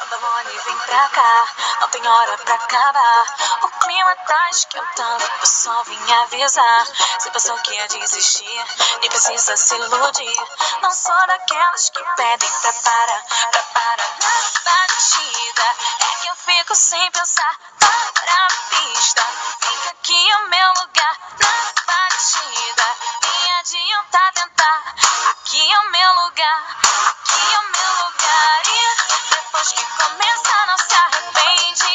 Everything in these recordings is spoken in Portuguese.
Anda mole, vem pra cá, não tem hora pra acabar. O clima tá esquentando, o pessoal vinha avisar. Se pensou que ia desistir, nem precisa se iludir. Não sou daquelas que pedem pra parar na batida. É que eu fico sem pensar, para a pista. Fica aqui o meu lugar na batida. Nem adianta tentar, aqui é o meu lugar, aqui é o meu lugar. E depois que começa não se arrepende.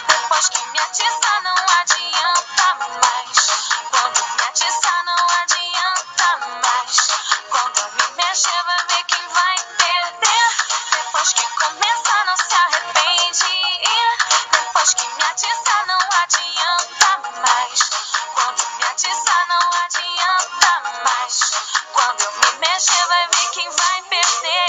Depois que me atiça não adianta mais. Quando me atiça não adianta mais. Quando eu me mexer vai ver quem vai perder. Depois que começa não se arrepende. Depois que me atiça não adianta mais. Quando me atiça não adianta mais. Quando eu me mexer vai ver quem vai perder.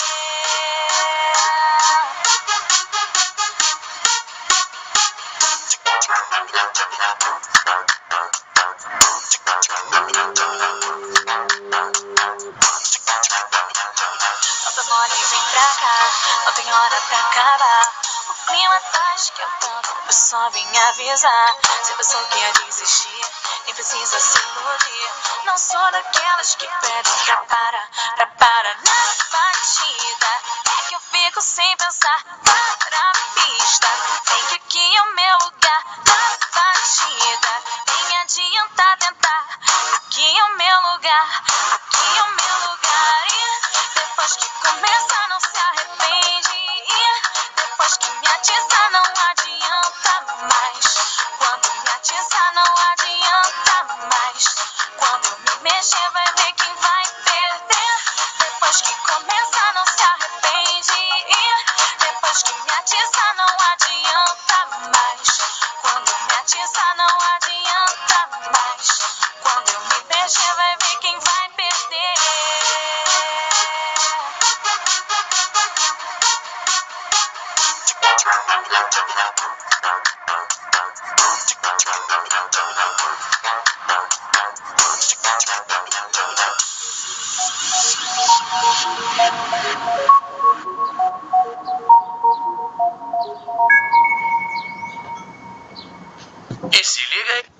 Anda mole, vem pra cá, não tem hora pra acabar. O clima tá esquentando, o pessoal vinha avisar. Se pensou que ia desistir, nem precisa se iludir. Não sou daquelas que pedem pra parar na batida. É que eu fico sem pensar, para a pista. Vem que aqui é o meu lugar na batida. Nem adianta tentar, aqui é o meu lugar, aqui é o meu lugar. E depois que começa não se arrepende. Depois que me atiça não adianta mais. Quando me atiça não adianta mais. Quando eu me mexer vai ver quem vai perder. Depois que começa não se arrepende. Depois que me atiça não adianta mais. Quando me atiça não adianta mais. Quando eu me mexer vai ver quem vai perder. E se liga aí.